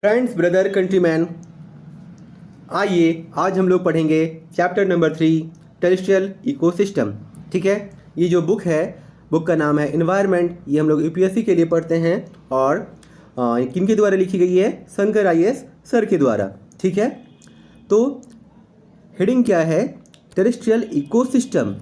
Friends, brother, countryman, आइए आज हम लोग पढ़ेंगे चैप्टर नंबर 3 टेरेस्ट्रियल इकोसिस्टम। ठीक है, ये जो बुक है, बुक का नाम है इन्वायरमेंट। ये हम लोग यूपीएससी के लिए पढ़ते हैं और किन के द्वारा लिखी गई है? शंकर आईएएस सर के द्वारा। ठीक है, तो हेडिंग क्या है? Terrestrial ecosystem.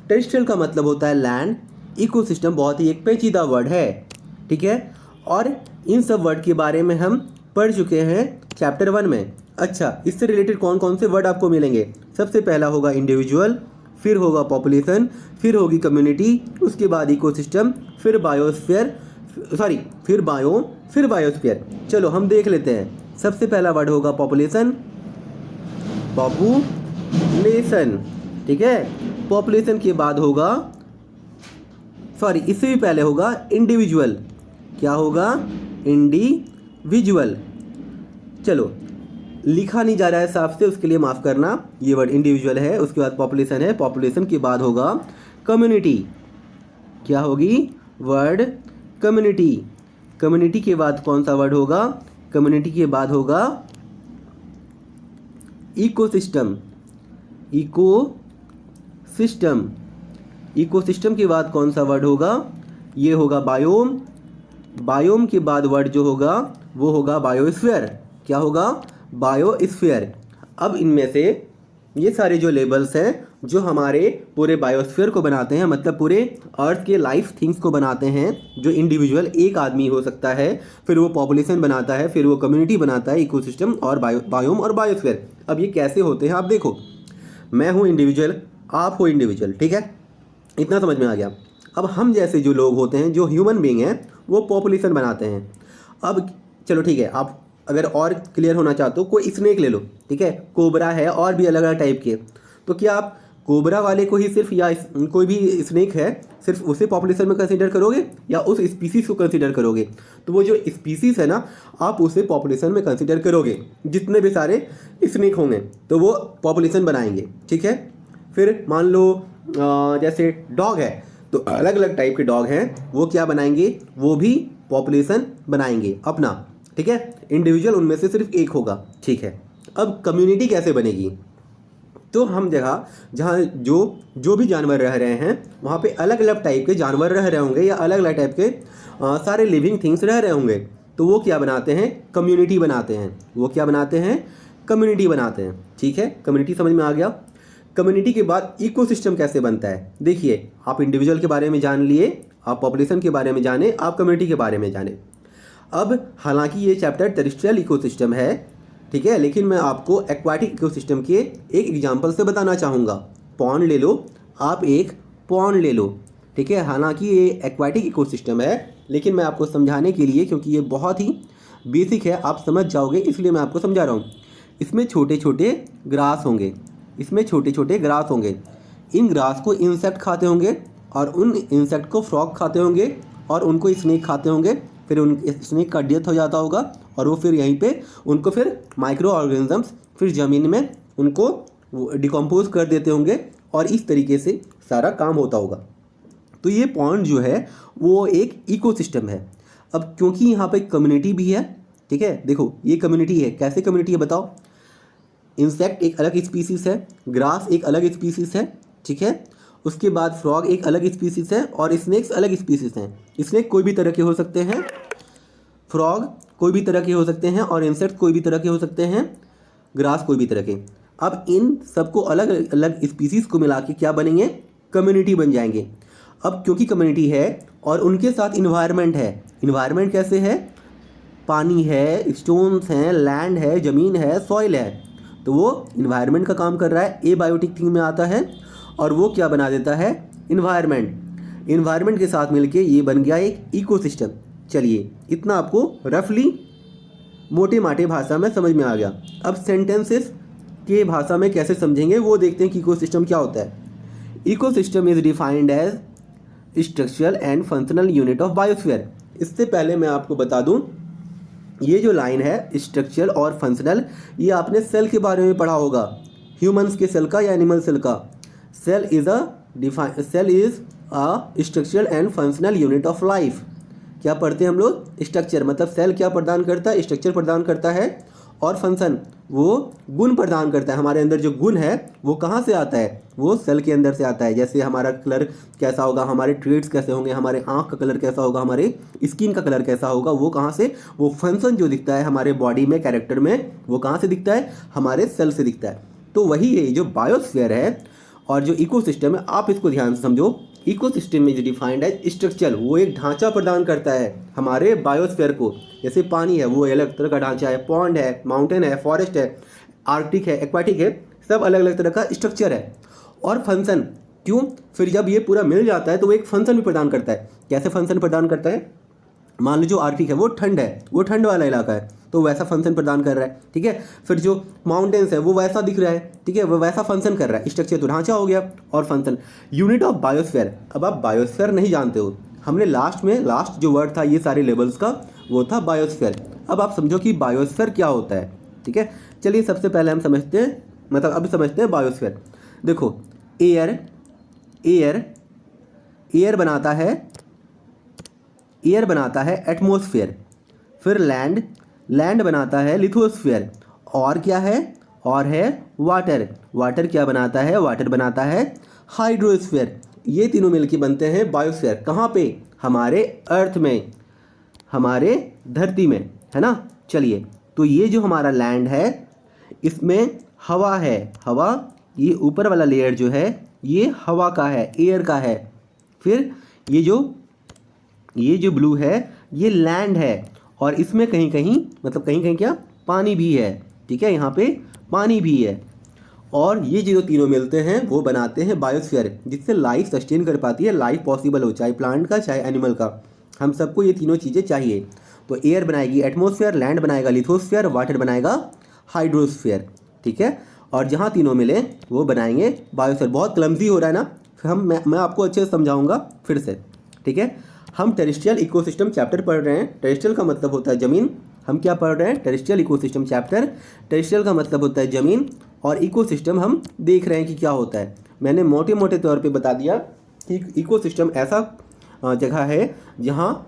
टेरेस्ट्रियल का मतलब होता है लैंड, इकोसिस्टम बहुत ही एक पेचीदा वर्ड है। ठीक है, और इन सब वर्ड के बारे में हम पढ़ चुके हैं चैप्टर 1 में। अच्छा, इससे रिलेटेड कौन कौन से वर्ड आपको मिलेंगे? सबसे पहला होगा इंडिविजुअल, फिर होगा पॉपुलेशन, फिर होगी कम्युनिटी, उसके बाद इकोसिस्टम, फिर बायोस्फीयर, फिर बायोम, फिर बायोस्फीयर। चलो हम देख लेते हैं। सबसे पहला वर्ड होगा पॉपुलेशन। पॉपुलेशन, ठीक है। पॉपुलेशन के बाद होगा, इससे भी पहले होगा इंडिविजुअल। क्या होगा? इंडिविजुअल। चलो, लिखा नहीं जा रहा है साफ से, उसके लिए माफ़ करना। ये वर्ड इंडिविजुअल है, उसके बाद पॉपुलेशन है, पॉपुलेशन के बाद होगा कम्युनिटी। क्या होगी? Word community. कम्युनिटी के बाद कौन सा वर्ड होगा? कम्युनिटी के बाद होगा इकोसिस्टम। इकोसिस्टम। इकोसिस्टम के बाद कौन सा वर्ड होगा? ये होगा बायोम। बायोम के बाद वर्ड जो होगा वो होगा बायोस्फीयर। क्या होगा? बायोस्फीयर। अब इनमें से ये सारे जो लेबल्स हैं जो हमारे पूरे बायोस्फीयर को बनाते हैं, मतलब पूरे अर्थ के लाइफ थिंग्स को बनाते हैं, जो इंडिविजुअल एक आदमी हो सकता है, फिर वो पॉपुलेशन बनाता है, फिर वो कम्युनिटी बनाता है, इकोसिस्टम और बायोम और बायोस्फीयर। अब ये कैसे होते हैं आप देखो। मैं हूँ इंडिविजुअल, आप हो इंडिविजुअल, ठीक है, इतना समझ में आ गया। अब हम जैसे जो लोग होते हैं, जो ह्यूमन बीइंग हैं, वो पॉपुलेशन बनाते हैं। अब चलो ठीक है, आप अगर और क्लियर होना चाहते हो, कोई स्नेक ले लो, ठीक है, कोबरा है और भी अलग अलग टाइप के। तो क्या आप कोबरा वाले को ही सिर्फ, या कोई भी स्नेक है सिर्फ उसे पॉपुलेशन में कंसीडर करोगे, या उस स्पीसीज को कंसीडर करोगे? तो वो जो स्पीसीज है ना, आप उसे पॉपुलेशन में कंसीडर करोगे। जितने भी सारे स्नेक होंगे तो वो पॉपुलेशन बनाएंगे। ठीक है, फिर मान लो जैसे डॉग है, तो अलग अलग टाइप के डॉग हैं, वो क्या बनाएंगे? वो भी पॉपुलेशन बनाएंगे अपना। ठीक है, इंडिविजुअल उनमें से सिर्फ एक होगा। ठीक है, अब कम्युनिटी कैसे बनेगी? तो हम जहाँ जो भी जानवर रह रहे हैं, वहाँ पे अलग अलग टाइप के जानवर रह रहे होंगे, या अलग अलग टाइप के सारे लिविंग थिंग्स रह रहे होंगे। तो वो क्या बनाते हैं? कम्युनिटी बनाते हैं। वो क्या बनाते हैं? कम्युनिटी बनाते हैं। ठीक है, कम्युनिटी समझ में आ गया। कम्युनिटी के बाद इकोसिस्टम कैसे बनता है? देखिए, आप इंडिविजुअल के बारे में जान लिए, आप पॉपुलेशन के बारे में जाने, आप कम्युनिटी के बारे में जाने। अब हालांकि ये चैप्टर टेरेस्ट्रियल इकोसिस्टम है, ठीक है, लेकिन मैं आपको एक्वाटिक इकोसिस्टम के एक एग्जांपल से बताना चाहूँगा। पॉन्ड ले लो, आप एक पॉन्ड ले लो, ठीक है। हालांकि ये एक्वाटिक इकोसिस्टम है, लेकिन मैं आपको समझाने के लिए, क्योंकि ये बहुत ही बेसिक है, आप समझ जाओगे, इसलिए मैं आपको समझा रहा हूँ। इसमें छोटे छोटे ग्रास होंगे, इसमें छोटे छोटे ग्रास होंगे। इन ग्रास को इंसेक्ट खाते होंगे, और उन इंसेक्ट को फ्रॉग खाते होंगे, और उनको स्नेक खाते होंगे। फिर उन स्नेक का डेथ हो जाता होगा, और वो फिर यहीं पे उनको फिर माइक्रो ऑर्गेनिजम्स फिर ज़मीन में उनको डिकम्पोज कर देते होंगे, और इस तरीके से सारा काम होता होगा। तो ये पॉन्ड जो है वो एक इकोसिस्टम है। अब क्योंकि यहाँ पे कम्युनिटी भी है, ठीक है, देखो ये कम्युनिटी है। कैसे कम्युनिटी है बताओ? इंसेक्ट एक अलग स्पीसीज़ है, ग्रास एक अलग स्पीसीज़ है, ठीक है, उसके बाद फ्रॉग एक अलग स्पीसीज़ है, और स्नेक्स अलग स्पीसीज़ हैं। स्नेक कोई भी तरह के हो सकते हैं, फ्रॉग कोई भी तरह के हो सकते हैं, और इंसेक्ट कोई भी तरह के हो सकते हैं, ग्रास कोई भी तरह के। अब इन सबको अलग अलग स्पीसीज़ को मिला के क्या बनेंगे? कम्युनिटी बन जाएंगे। अब क्योंकि कम्युनिटी है और उनके साथ इन्वायरमेंट है। इन्वायरमेंट कैसे है? पानी है, स्टोन्स हैं, लैंड है, ज़मीन है, सॉइल है। तो वो इन्वायरमेंट का काम कर रहा है, ए बायोटिक थिंग में आता है, और वो क्या बना देता है? इन्वायरमेंट। इन्वायरमेंट के साथ मिलके ये बन गया एक इकोसिस्टम। चलिए, इतना आपको रफली मोटे माटे भाषा में समझ में आ गया। अब सेंटेंसेस के भाषा में कैसे समझेंगे वो देखते हैं कि इकोसिस्टम क्या होता है। Ecosystem is defined as structural and functional unit of biosphere. इससे पहले मैं आपको बता दूं, ये जो लाइन है स्ट्रक्चरल और फंक्शनल, ये आपने सेल के बारे में पढ़ा होगा, ह्यूमंस के सेल का या एनिमल सेल का। Cell is a structural and functional unit of life. क्या पढ़ते हैं हम लोग? स्ट्रक्चर। मतलब सेल क्या प्रदान करता है? स्ट्रक्चर प्रदान करता है। और फंक्शन वो गुण प्रदान करता है। हमारे अंदर जो गुण है वो कहाँ से आता है? वो सेल के अंदर से आता है। जैसे हमारा कलर कैसा होगा, हमारे ट्रेड्स कैसे होंगे, हमारे आँख का कलर कैसा होगा, हमारे स्किन का कलर कैसा होगा, वो कहाँ से? वो फंक्शन जो दिखता है हमारे बॉडी में, कैरेक्टर में, वो कहाँ से दिखता है? हमारे सेल से दिखता है। तो वही है जो बायोस्फीयर है और जो इकोसिस्टम है, आप इसको ध्यान से समझो। Ecosystem is defined as structure. वो एक ढांचा प्रदान करता है हमारे बायोस्फीयर को। जैसे पानी है वो अलग तरह का ढांचा है, पॉन्ड है, माउंटेन है, फॉरेस्ट है, आर्कटिक है, एक्वाटिक है, सब अलग अलग तरह का स्ट्रक्चर है। और फंक्शन क्यों? फिर जब ये पूरा मिल जाता है तो वो एक फंक्शन भी प्रदान करता है। कैसे फंक्शन प्रदान करता है? मान लो जो आर्कटिक है वो ठंड है, वो ठंड वाला इलाका है, तो वैसा फंक्शन प्रदान कर रहा है। ठीक है। फिर जो माउंटेन्स है वो वैसा दिख रहा है। ठीक है, वो वैसा फंक्शन कर रहा है। स्ट्रक्चर तो ढांचा हो गया और फंक्शन। Unit of biosphere. अब आप बायोस्फीयर नहीं जानते हो, हमने लास्ट जो वर्ड था ये सारे लेवल्स का, वो था बायोस्फीयर। अब आप समझो कि बायोस्फीयर क्या होता है। ठीक है, चलिए सबसे पहले हम समझते हैं, मतलब अब समझते हैं बायोस्फीयर। देखो, एयर बनाता है एटमॉस्फेयर। फिर लैंड बनाता है लिथोस्फीयर। और क्या है? और है वाटर क्या बनाता है? वाटर बनाता है हाइड्रोस्फीयर। ये तीनों मिलकर बनते हैं बायोस्फीयर। कहाँ पे? हमारे अर्थ में, हमारे धरती में, है ना। चलिए, तो ये जो हमारा लैंड है इसमें हवा है। हवा, ये ऊपर वाला लेयर जो है ये हवा का है, एयर का है। फिर ये जो ब्लू है ये लैंड है और इसमें कहीं कहीं क्या? पानी भी है। ठीक है, यहाँ पे पानी भी है। और ये जो तीनों मिलते हैं वो बनाते हैं बायोस्फीयर, जिससे लाइफ सस्टेन कर पाती है, लाइफ पॉसिबल हो, चाहे प्लांट का चाहे एनिमल का। हम सबको ये तीनों चीज़ें चाहिए। तो एयर बनाएगी एटमॉस्फेयर, लैंड बनाएगा लिथोस्फीयर, वाटर बनाएगा हाइड्रोस्फीयर। ठीक है, और जहाँ तीनों मिले वो बनाएंगे बायोस्फीयर। बहुत क्लमजी हो रहा है ना, मैं आपको अच्छे से समझाऊंगा फिर से। ठीक है, हम टेरेस्ट्रियल इकोसिस्टम चैप्टर पढ़ रहे हैं। टेरेस्ट्रियल का मतलब होता है ज़मीन। हम क्या पढ़ रहे हैं? Terrestrial ecosystem chapter. टेरेस्ट्रियल का मतलब होता है ज़मीन और इकोसिस्टम हम देख रहे हैं कि क्या होता है। मैंने मोटे मोटे तौर पे बता दिया कि इकोसिस्टम ऐसा जगह है जहाँ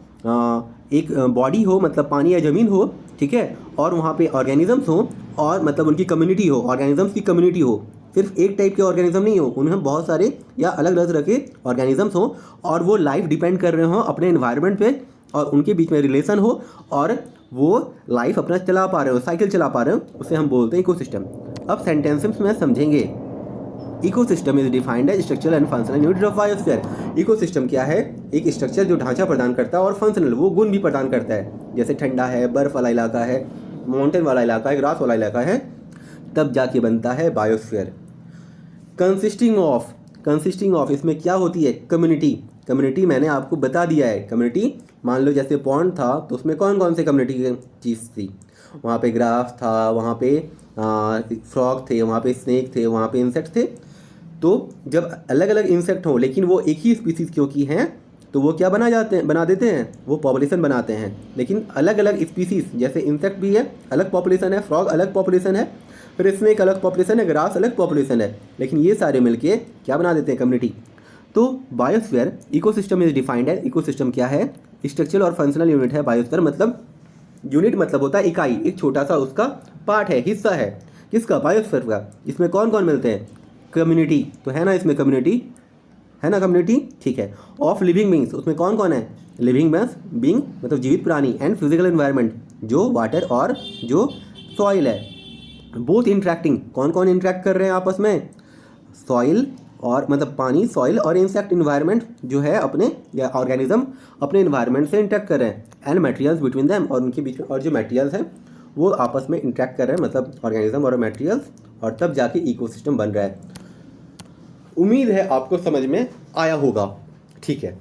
एक बॉडी हो, मतलब पानी या ज़मीन हो। ठीक है, और वहाँ पे ऑर्गेनिजम्स हो और मतलब उनकी कम्युनिटी हो, ऑर्गेनिजम्स की कम्युनिटी हो। सिर्फ एक टाइप के ऑर्गेनिज्म नहीं हो, उन्हें बहुत सारे या अलग अलग तरह के ऑर्गेनिजम्स हो और वो लाइफ डिपेंड कर रहे हो अपने एनवायरनमेंट पे और उनके बीच में रिलेशन हो और वो लाइफ अपना चला पा रहे हो, साइकिल चला पा रहे हो, उसे हम बोलते हैं इकोसिस्टम। अब सेंटेंसेस में समझेंगे। Ecosystem is defined as structural and functional unit of biosphere. Ecosystem क्या है? एक स्ट्रक्चर जो ढांचा प्रदान करता है और फंक्शनल वो गुण भी प्रदान करता है। जैसे ठंडा है, बर्फ वाला इलाका है, माउंटेन वाला इलाका है, ग्रास वाला इलाका है, तब जाके बनता है बायोस्फीयर। कंसिस्टिंग ऑफ इसमें क्या होती है? कम्युनिटी मैंने आपको बता दिया है। कम्युनिटी मान लो जैसे पॉन्ड था तो उसमें कौन कौन से कम्युनिटी की चीज़ थी? वहाँ पे ग्रास था, वहाँ पे फ्रॉग थे, वहाँ पे स्नेक थे, वहाँ पे इंसेक्ट थे। तो जब अलग अलग इंसेक्ट हों लेकिन वो एक ही स्पीसीज़ क्योंकि हैं तो वो क्या बना देते हैं? वो पॉपुलेशन बनाते हैं। लेकिन अलग अलग स्पीसीज़, जैसे इंसेक्ट भी है अलग पॉपुलेशन है, फ्रॉग अलग पॉपुलेशन है, फिर स्नेक अलग पॉपुलेशन है, ग्रास अलग पॉपुलेशन है, लेकिन ये सारे मिलके क्या बना देते हैं? कम्युनिटी। तो बायोस्फीयर इकोसिस्टम इज डिफाइंड है। इकोसिस्टम क्या है? स्ट्रक्चरल और फंक्शनल यूनिट है। बायोस्फीयर मतलब यूनिट मतलब होता है इकाई, एक छोटा सा उसका पार्ट है, हिस्सा है। किसका? बायोस्फीयर का। इसमें कौन कौन मिलते हैं? कम्युनिटी तो है ना, इसमें कम्युनिटी है ना, कम्युनिटी। ठीक है। ऑफ लिविंग बींग्स, उसमें कौन कौन है? लिविंग बींग मतलब जीवित प्राणी, एंड फिजिकल एनवायरनमेंट जो वाटर और जो सॉइल है। बोथ इंटरेक्टिंग, कौन कौन इंटरेक्ट कर रहे हैं आपस में? सॉइल और मतलब पानी, सॉइल और इंसेक्ट इन्वायरमेंट जो है अपने या ऑर्गेनिज्म अपने इन्वायरमेंट से इंटरेक्ट कर रहे हैं। एंड मटेरियल्स बिटवीन देम, और उनके बीच में और जो मटेरियल्स हैं वो आपस में इंटरेक्ट कर रहे हैं, मतलब ऑर्गेनिज्म और मटेरियल्स, और तब जाके इकोसिस्टम बन रहा है। उम्मीद है आपको समझ में आया होगा। ठीक है,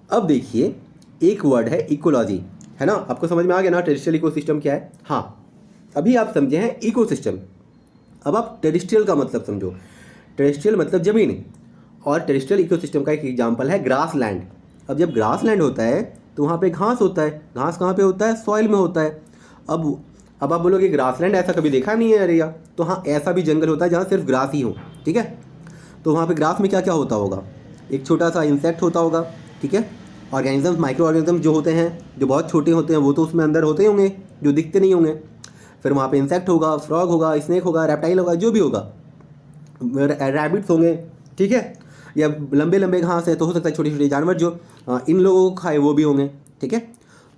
अब देखिए एक वर्ड है इकोलॉजी, है ना। आपको समझ में आ गया ना टेरेस्ट्रियल इकोसिस्टम क्या है? हाँ, अभी आप समझे हैं इकोसिस्टम। अब आप टेरेस्ट्रियल का मतलब समझो। टेरेस्ट्रियल मतलब ज़मीन, और टेरेस्ट्रियल इकोसिस्टम का एक एग्जांपल है ग्रास लैंड। अब जब ग्रास लैंड होता है तो वहाँ पे घास होता है। घास कहाँ पे होता है? सॉइल में होता है। अब आप बोलोगे ग्रास लैंड ऐसा कभी देखा नहीं है अरे यार, तो हाँ ऐसा भी जंगल होता है जहाँ सिर्फ ग्रास ही हो। ठीक है, तो वहाँ पे ग्रास में क्या क्या होता होगा? एक छोटा सा इंसेक्ट होता होगा, ठीक है, ऑर्गेनिज्म, माइक्रो ऑर्गेनिज्म जो होते हैं, जो बहुत छोटे होते हैं, वो तो उसमें अंदर होते ही होंगे, जो दिखते नहीं होंगे। फिर वहाँ पे इंसेक्ट होगा, फ्रॉग होगा, स्नेक होगा, रेप्टाइल होगा, जो भी होगा, रैबिट्स होंगे, ठीक है, या लंबे लंबे घास है तो हो सकता है छोटे छोटे जानवर जो इन लोगों को खाए वो भी होंगे, ठीक है।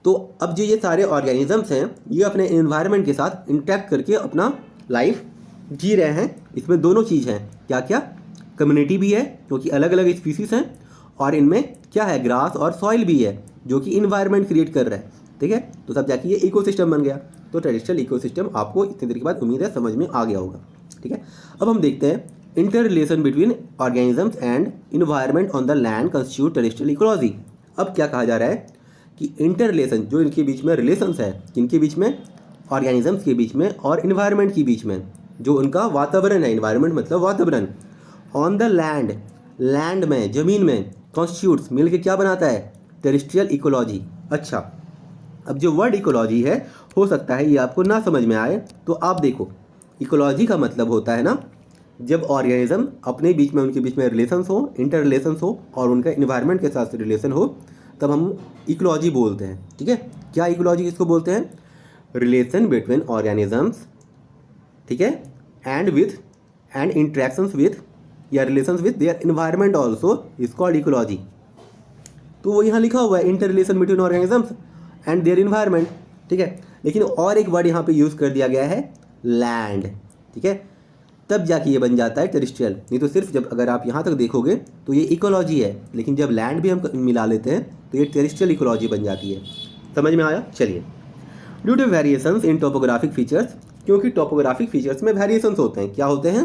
तो अब जो ये सारे ऑर्गेनिजम्स हैं ये अपने इन्वायरमेंट के साथ इंटरेक्ट करके अपना लाइफ जी रहे हैं। इसमें दोनों चीज़ हैं, क्या क्या, कम्युनिटी भी है क्योंकि अलग अलग स्पीसीज हैं, और इनमें क्या है, ग्रास और सॉइल भी है जो कि इन्वायरमेंट क्रिएट कर रहा है, ठीक है। तो तब जाके ये इकोसिस्टम बन गया। तो ट्रेडिशनल इकोसिस्टम आपको इतनी देर के बाद उम्मीद है समझ में आ गया होगा, ठीक है। अब हम देखते हैं inter relation between organisms and environment on the land constitute terrestrial ecology. अब क्या कहा जा रहा है कि इंटर रिलेशन, जो इनके बीच में रिलेशंस है, इनके बीच में, ऑर्गेनिजम्स के बीच में और इन्वायरमेंट के बीच में, जो उनका वातावरण है, इन्वायरमेंट मतलब वातावरण, ऑन द लैंड, लैंड में, ज़मीन में, कॉन्स्टिट्यूट्स मिल के क्या बनाता है, टेरेस्ट्रियल इकोलॉजी। अच्छा, अब जो वर्ड इकोलॉजी है हो सकता है ये आपको ना समझ में आए, तो आप देखो, इकोलॉजी का मतलब होता है ना जब ऑर्गेनिज्म अपने बीच में, उनके बीच में रिलेशंस हो, इंटर रिलेशंस हो, और उनका इन्वायरमेंट के साथ रिलेशन हो, तब हम इकोलॉजी बोलते हैं, ठीक है। क्या इकोलॉजी किसको बोलते हैं, रिलेशन बिटवीन ऑर्गेनिजम्स, ठीक है, एंड इंट्रैक्शंस विथ या relations with their environment also is called ecology. तो वो यहाँ लिखा हुआ है inter relation between organisms and their environment, ठीक है। लेकिन और एक वर्ड यहाँ पे यूज़ कर दिया गया है, लैंड, ठीक है, तब जाके ये बन जाता है टेरेस्ट्रियल। नहीं तो सिर्फ जब अगर आप यहाँ तक देखोगे तो ये इकोलॉजी है, लेकिन जब लैंड भी हम मिला लेते हैं तो ये टेरेस्ट्रियल इकोलॉजी बन जाती है। समझ में आया? चलिए, due to variations in topographic features, क्योंकि टोपोग्राफिक फीचर्स में वेरिएशंस होते हैं। क्या होते हैं?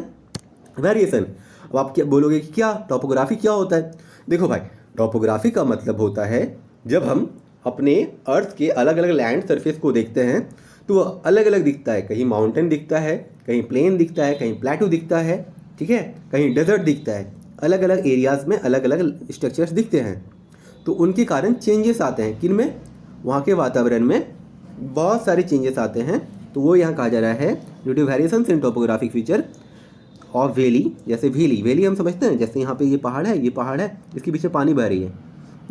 वेरिएशन। अब आप क्या बोलोगे कि क्या टोपोग्राफी क्या होता है? देखो भाई, टोपोग्राफी का मतलब होता है जब हम अपने अर्थ के अलग अलग लैंड सरफेस को देखते हैं तो वो अलग अलग दिखता है, कहीं माउंटेन दिखता है, कहीं प्लेन दिखता है, कहीं प्लेटू दिखता है, ठीक है, कहीं डेजर्ट दिखता है, अलग अलग एरियाज़ में अलग अलग स्ट्रक्चर्स दिखते हैं। तो उनके कारण चेंजेस आते हैं, किन में? वहाँ के वातावरण में बहुत सारे चेंजेस आते हैं। तो वो यहाँ कहा जा रहा है due to variations in topographic feature of valley, जैसे वैली हम समझते हैं, जैसे यहाँ पे ये पहाड़ है, ये पहाड़ है, इसके पीछे पानी बह रही है,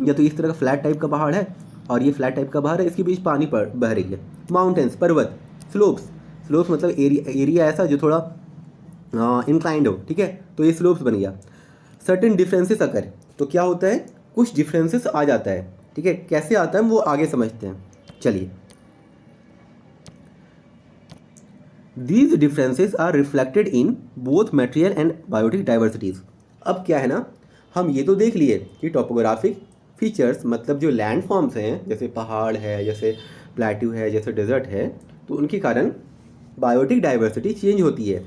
या तो इस तरह का फ्लैट टाइप का पहाड़ है और ये फ्लैट टाइप का पहाड़ है, इसके बीच पानी बह रही है। माउंटेन्स, पर्वत, स्लोप्स मतलब एरिया ऐसा जो थोड़ा इंक्लाइंड हो, ठीक है, तो ये स्लोप्स बन गया। सर्टेन डिफरेंसेस अकर, तो क्या होता है, कुछ डिफरेंसेस आ जाता है, ठीक है, कैसे आता है वो आगे समझते हैं। चलिए, these differences are reflected in both material and biotic diversities. अब क्या है ना, हम ये तो देख लिए कि टोपोग्राफिक फीचर्स मतलब जो लैंड फॉर्म्स हैं, जैसे पहाड़ है, जैसे प्लेट्यू है, जैसे डेजर्ट है, तो उनके कारण बायोटिक डाइवर्सिटी चेंज होती है।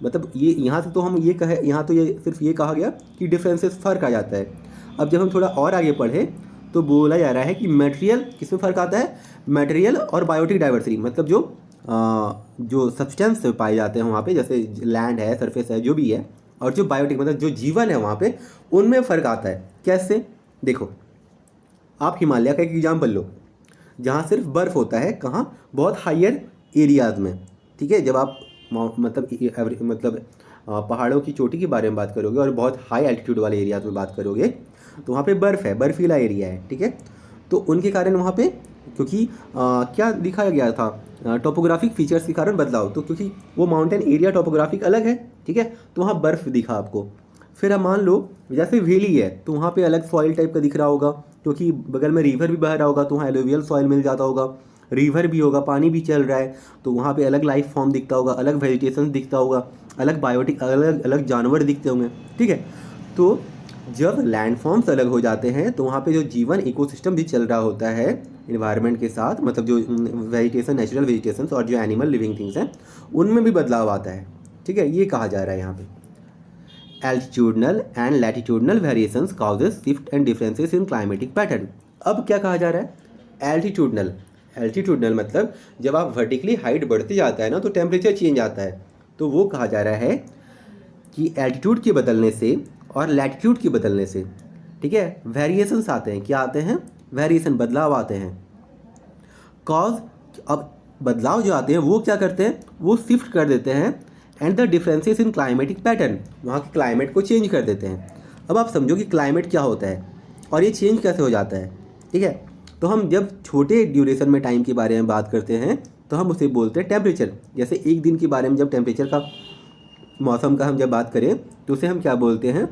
मतलब ये यहाँ से तो हम ये कहे, यहाँ तो ये सिर्फ ये कहा गया कि डिफरेंसेस फ़र्क आ जाता है। अब जब हम थोड़ा और आगे पढ़े तो बोला जा रहा है कि मटेरियल, किस में फ़र्क आता है, मटेरियल और बायोटिक डाइवर्सिटी, मतलब जो सब्सटेंस पाए जाते हैं वहाँ पे, जैसे लैंड है, सरफेस है, जो भी है, और जो बायोटिक मतलब जो जीवन है वहाँ पे, उनमें फ़र्क आता है। कैसे? देखो, आप हिमालय का एक एग्जाम्पल लो, जहाँ सिर्फ बर्फ़ होता है, कहाँ, बहुत हायर एरियाज़ में, ठीक है। जब आप मतलब पहाड़ों की चोटी के बारे में बात करोगे और बहुत हाई एल्टीट्यूड वाले एरियाज़ में बात करोगे तो वहाँ पे बर्फ़ है, बर्फीला एरिया है, ठीक है। तो उनके कारण वहाँ पे, क्योंकि क्या दिखाया गया था, टोपोग्राफिक फीचर्स के कारण बदलाव, तो क्योंकि वो माउंटेन एरिया टोपोग्राफिक अलग है, ठीक है, तो वहाँ बर्फ़ दिखा आपको। फिर हम मान लो जैसे वैली है तो वहाँ पे अलग सॉइल टाइप का दिख रहा होगा, क्योंकि बगल में रिवर भी बह रहा होगा तो वहाँ एलुवियल सॉइल मिल जाता होगा, रिवर भी होगा, पानी भी चल रहा है, तो वहाँ पे अलग लाइफ फॉर्म दिखता होगा, अलग वेजिटेशन दिखता होगा, अलग बायोटिक, अलग अलग जानवर दिखते होंगे, ठीक है। तो जब लैंड फॉर्म्स अलग हो जाते हैं तो वहाँ पे जो जीवन इकोसिस्टम भी चल रहा होता है इन्वायरमेंट के साथ, मतलब जो वेजिटेशन, नेचुरल वेजिटेशन और जो एनिमल लिविंग थिंग्स हैं उनमें भी बदलाव आता है, ठीक है। ये कहा जा रहा है यहाँ पे altitudinal and latitudinal variations causes shift and differences in climatic pattern. अब क्या कहा जा रहा है, एल्टीट्यूडनल मतलब जब आप वर्टिकली हाइट बढ़ती जाता है ना तो टेम्परेचर चेंज आता है। तो वो कहा जा रहा है कि एल्टीट्यूड के बदलने से और लैटिट्यूड के बदलने से, ठीक है, वेरिएशंस आते हैं। क्या आते हैं? वेरिएशन, बदलाव आते हैं। कॉज, अब बदलाव जो आते हैं वो क्या करते हैं, वो शिफ्ट कर देते हैं and the differences in climatic pattern, वहाँ के क्लाइमेट को चेंज कर देते हैं। अब आप समझो कि क्लाइमेट क्या होता है और ये चेंज कैसे हो जाता है। ठीक है। तो हम जब छोटे ड्यूरेशन में टाइम के बारे में बात करते हैं तो हम उसे बोलते हैं टेम्परेचर। जैसे एक दिन के बारे में जब टेम्परेचर का, मौसम का हम जब बात करें तो उसे हम क्या बोलते हैं,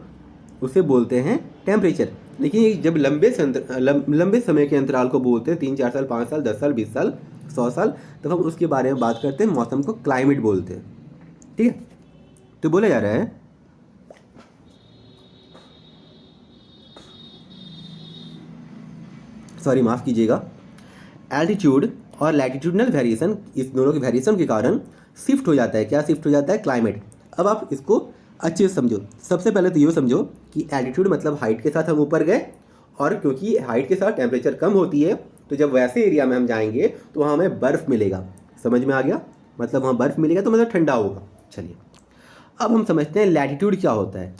उसे बोलते हैं टेम्परेचर। लेकिन जब लंबे समय के अंतराल को बोलते हैं, 3-4 साल, 5 साल, 10 साल, 20 साल, 100 साल, तब हम उसके बारे में बात करते हैं, मौसम को क्लाइमेट बोलते हैं। ठीक है। तो बोला जा रहा है सॉरी माफ़ कीजिएगा, एल्टीट्यूड और लैटिट्यूडनल वेरिएशन, इस दोनों के वेरिएशन के कारण शिफ्ट हो जाता है। क्या शिफ्ट हो जाता है? क्लाइमेट। अब आप इसको अच्छे से समझो। सबसे पहले तो ये समझो कि एल्टीट्यूड मतलब हाइट के साथ हम ऊपर गए, और क्योंकि हाइट के साथ टेम्परेचर कम होती है तो जब वैसे एरिया में हम जाएंगे तो वहाँ हमें बर्फ़ मिलेगा। समझ में आ गया? मतलब वहाँ बर्फ़ मिलेगा तो मतलब ठंडा होगा। चलिए अब हम समझते हैं लैटिट्यूड क्या होता है।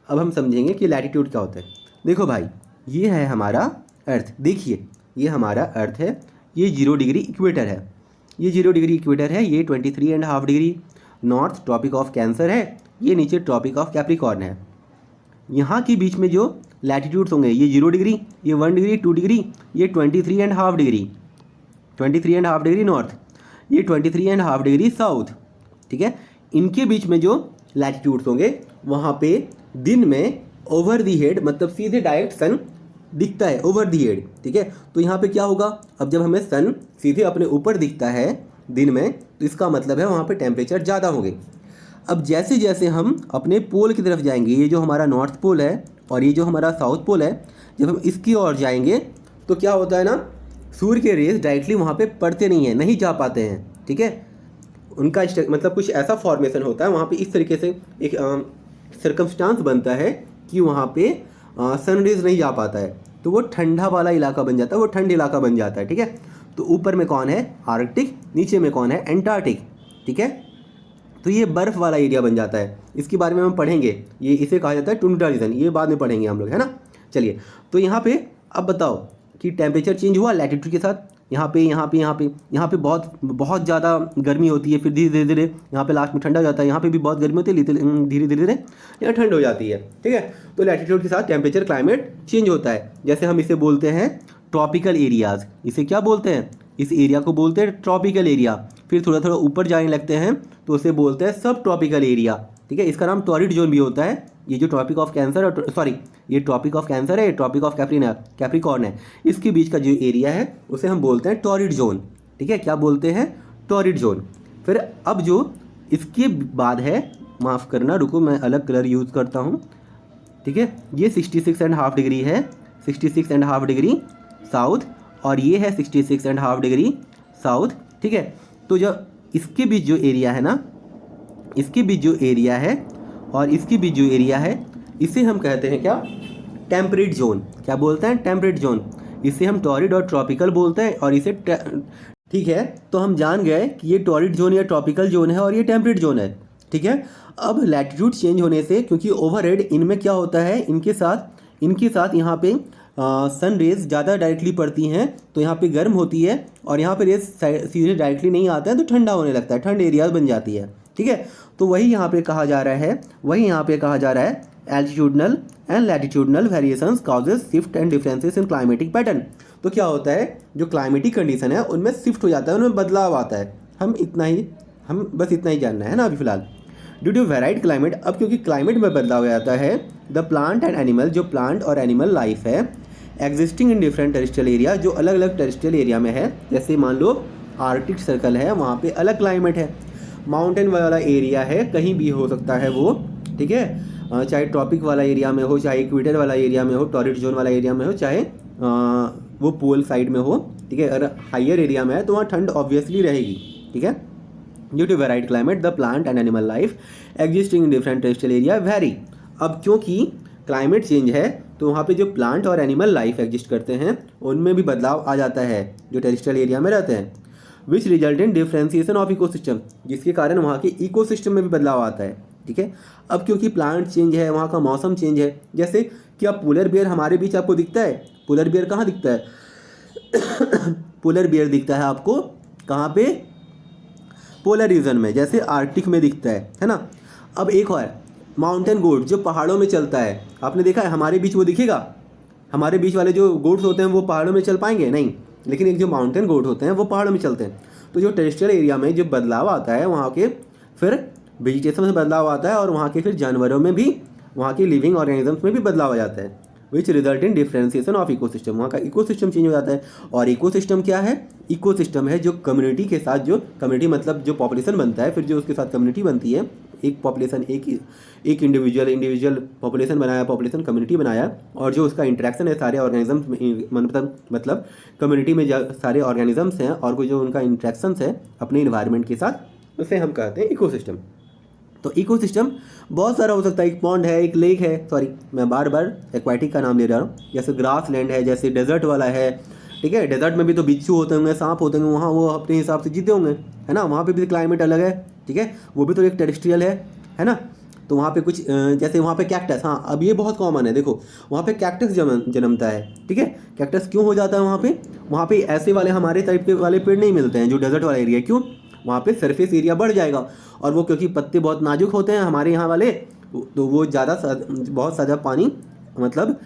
अब हम समझेंगे कि लैटिट्यूड क्या होता है। देखो भाई, ये है हमारा अर्थ। देखिए ये हमारा अर्थ है, ये 0 डिग्री इक्वेटर है, ये 0 डिग्री इक्वेटर है, ये 23.5 degree north tropic of cancer है, ये नीचे ट्रॉपिक ऑफ कैप्रिकॉर्न है। यहाँ के बीच में जो लैटिट्यूड्स होंगे, ये 0 डिग्री, ये 1 डिग्री, 2 डिग्री, ये 23.5 डिग्री, 23.5 डिग्री नॉर्थ, ये 23.5 डिग्री साउथ। ठीक है। इनके बीच में जो लैटिट्यूड्स होंगे वहाँ पे दिन में ओवर दी हेड, मतलब सीधे डायरेक्ट सन दिखता है, ओवर दी हेड। ठीक है। तो यहाँ पे क्या होगा, अब जब हमें सन सीधे अपने ऊपर दिखता है दिन में, तो इसका मतलब है वहाँ पे टेम्परेचर ज़्यादा होंगे। अब जैसे जैसे हम अपने पोल की तरफ जाएंगे, ये जो हमारा नॉर्थ पोल है और ये जो हमारा साउथ पोल है, जब हम इसकी ओर जाएंगे तो क्या होता है ना, सूर्य के रेज डायरेक्टली वहाँ पे पड़ते नहीं हैं, नहीं जा पाते हैं। ठीक है। उनका मतलब कुछ ऐसा फॉर्मेशन होता है वहाँ पे, इस तरीके से एक सर्कमस्टांस बनता है कि वहाँ पे सनरेज नहीं जा पाता है, तो वो ठंडा वाला इलाका बन जाता है, वो ठंड इलाका बन जाता है। ठीक है। तो ऊपर में कौन है? आर्कटिक, नीचे में कौन है? एंटार्क्टिक। ठीक है। तो ये बर्फ़ वाला एरिया बन जाता है। इसके बारे में हम पढ़ेंगे, ये इसे कहा जाता है टुंड्रा रीजन, ये बाद में पढ़ेंगे हम लोग, है ना। चलिए, तो यहाँ पे अब बताओ कि टेम्परेचर चेंज हुआ लैटिट्यूड के साथ। यहाँ पे बहुत ज़्यादा गर्मी होती है, फिर धीरे धीरे यहाँ पे लास्ट में ठंडा हो जाता है। यहाँ पे भी बहुत गर्मी होती है, धीरे धीरे यहाँ ठंड हो जाती है। ठीक है। तो लैटिट्यूड के साथ टेम्परेचर, क्लाइमेट चेंज होता है। जैसे हम इसे बोलते हैं ट्रॉपिकल एरियाज़। इसे क्या बोलते हैं? इस एरिया को बोलते हैं ट्रॉपिकल एरिया। फिर थोड़ा थोड़ा ऊपर जाने लगते हैं तो उसे बोलते हैं सब ट्रॉपिकल एरिया। ठीक है। इसका नाम टॉरिड जोन भी होता है। ये जो ट्रॉपिक ऑफ कैंसर ये ट्रॉपिक ऑफ कैंसर है, ये ट्रॉपिक ऑफ कैप्रिकॉर्न है, इसके बीच का जो एरिया है उसे हम बोलते हैं टॉरिड जोन। ठीक है। क्या बोलते हैं? Torrid zone. फिर अब जो इसके बाद है, माफ़ करना, रुको मैं अलग कलर यूज़ करता हूँ। ठीक है। ये 66.5 डिग्री है, 66.5 डिग्री साउथ, और ये है 66.5 डिग्री साउथ। ठीक है। तो जो इसके बीच जो एरिया है ना, इसके बीच जो एरिया है और इसके बीच जो एरिया है, इसे हम कहते हैं क्या? Temperate zone. क्या बोलते हैं? Temperate zone. इसे हम टॉरिड और ट्रॉपिकल बोलते हैं, और इसे ठीक है। तो हम जान गए कि ये टॉरिड जोन या ट्रॉपिकल जोन है और ये टेम्परेट जोन है। ठीक है। अब लैटिट्यूड चेंज होने से, क्योंकि ओवरहेड इनमें क्या होता है, इनके साथ यहाँ पे सन रेज ज़्यादा डायरेक्टली पड़ती हैं, तो यहाँ पे गर्म होती है, और यहाँ पे रेज सीधे डायरेक्टली नहीं आता है तो ठंडा होने लगता है, ठंड एरिया बन जाती है। ठीक है। तो वही यहाँ पे कहा जा रहा है altitudinal and latitudinal variations causes shift and differences in climatic pattern. तो क्या होता है, जो क्लाइमेटिक कंडीशन है उनमें शिफ्ट हो जाता है, उनमें बदलाव आता है। हम बस इतना ही जानना है ना अभी फिलहाल। ड्यू टू वेराइड क्लाइमेट, अब क्योंकि क्लाइमेट में बदलाव हो जाता है, द प्लांट एंड एनिमल, जो प्लांट और एनिमल लाइफ है existing in different terrestrial area, जो अलग अलग टेरेस्ट्रियल एरिया में है, जैसे मान लो आर्कटिक सर्कल है, वहाँ पे अलग क्लाइमेट है। माउंटेन वाला एरिया है, कहीं भी हो सकता है वो। ठीक है। चाहे ट्रॉपिक वाला एरिया में हो, चाहे इक्वेटर वाला एरिया में हो, टॉरिड जोन वाला एरिया में हो, चाहे वो पोल साइड में हो। ठीक है। अगर हाइयर एरिया में है तो वहाँ ठंड ऑब्वियसली रहेगी। ठीक है। Due to varied climate the plant and animal life existing in different terrestrial area very. अब क्योंकि क्लाइमेट चेंज है तो वहाँ पे जो प्लांट और एनिमल लाइफ एग्जिस्ट करते हैं उनमें भी बदलाव आ जाता है, जो टेरेस्ट्रियल एरिया में रहते हैं। Which result in differentiation of ecosystem, जिसके कारण वहाँ के इकोसिस्टम में भी बदलाव आता है। ठीक है। अब क्योंकि प्लांट चेंज है, वहाँ का मौसम चेंज है, जैसे क्या पोलर बियर हमारे बीच आपको दिखता है? पोलर बियर कहाँ दिखता है? पोलर बियर दिखता है आपको कहाँ पे? पोलर रीजन में, जैसे आर्कटिक में दिखता है ना। अब एक और माउंटेन गोट जो पहाड़ों में चलता है, आपने देखा है हमारे बीच वो दिखेगा? हमारे बीच वाले जो गोट्स होते हैं वो पहाड़ों में चल पाएंगे नहीं, लेकिन एक जो माउंटेन गोट होते हैं वो पहाड़ों में चलते हैं। तो जो टेरेस्ट्रियल एरिया में जो बदलाव आता है वहाँ के फिर वेजिटेशन में बदलाव आता है और वहाँ के फिर जानवरों में भी, वहाँ के लिविंग ऑर्गेनिजम्स में भी बदलाव आ जाता है, which result in differentiation of ecosystem. वहाँ का इकोसिस्टम चेंज हो जाता है। और इकोसिस्टम क्या है? इकोसिस्टम है जो कम्युनिटी के साथ, जो कम्युनिटी मतलब जो पॉपुलेशन बनता है, फिर जो उसके साथ कम्युनिटी बनती है, एक पॉपुलेशन, एक इंडिविजुअल पॉपुलेशन बनाया, पॉपुलेशन कम्युनिटी बनाया, और जो उसका इंटरेक्शन है सारे ऑर्गेनिजम्स मतलब कम्युनिटी में सारे ऑर्गेनिजम्स हैं और जो उनका इंटरेक्शंस है अपने इन्वायरमेंट के साथ, उसे हम कहते हैं इकोसिस्टम। तो इकोसिस्टम बहुत सारा हो सकता है। एक पॉन्ड है, एक लेक है, सॉरी मैं बार बार एक्वाटिक का नाम ले रहा हूँ, जैसे ग्रास लैंड है, जैसे डेजर्ट वाला है, ठीक है। डेजर्ट में भी तो बिच्छू होते होंगे, सांप होते होंगे, वहाँ वो अपने हिसाब से जीते होंगे, है ना। वहाँ पे भी क्लाइमेट अलग है, ठीक है, वो भी तो एक टेरेस्ट्रियल है ना। तो वहाँ पे कुछ जैसे वहाँ पे कैक्टस, हाँ अब ये बहुत कॉमन है, देखो वहाँ पे कैक्टस जन्मता है, ठीक है। कैक्टस क्यों हो जाता है वहाँ पे ऐसे वाले हमारे टाइप के वाले पेड़ नहीं मिलते हैं जो डेजर्ट वाला एरिया। क्यों? वहाँ पे सरफेस एरिया बढ़ जाएगा, और वो क्योंकि पत्ते बहुत नाजुक होते हैं हमारे यहाँ वाले, तो वो बहुत ज़्यादा पानी मतलब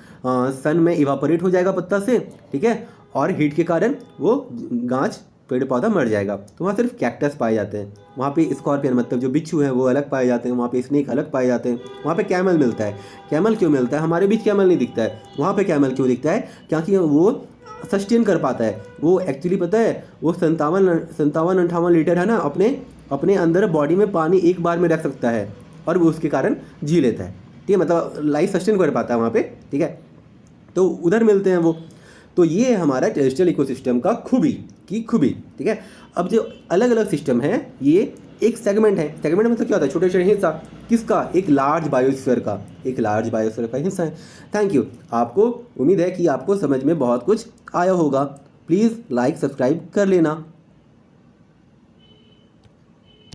सन में इवापोरेट हो जाएगा पत्ता से, ठीक है, और हीट के कारण वो गाछ पेड़ पौधा मर जाएगा। तो वहाँ सिर्फ कैक्टस पाए जाते हैं। वहाँ पे स्कॉर्पियन मतलब जो बिच्छू हैं वो अलग पाए जाते हैं, वहाँ पे स्नेक अलग पाए जाते हैं। वहाँ पे कैमल मिलता है। कैमल क्यों मिलता है? हमारे बीच कैमल नहीं दिखता है, वहाँ पे कैमल क्यों दिखता है? क्योंकि वो सस्टेन कर पाता है। वो एक्चुअली पता है वो 57-58 लीटर है ना अपने अंदर बॉडी में पानी एक बार में रख सकता है, और वो उसके कारण जी लेता है, ठीक है, मतलब लाइफ सस्टेन कर पाता है वहाँ पे, ठीक है। तो उधर मिलते हैं वो। तो ये है हमारा टेरेस्ट्रियल इकोसिस्टम का खूबी, ठीक है। अब जो अलग अलग सिस्टम है, ये एक सेगमेंट है। सेगमेंट मतलब क्या होता है? छोटे छोटे हिस्सा। किसका? एक लार्ज बायोस्फीयर का हिस्सा है। Thank you. आपको उम्मीद है कि आपको समझ में बहुत कुछ आया होगा। प्लीज़ लाइक सब्सक्राइब कर लेना।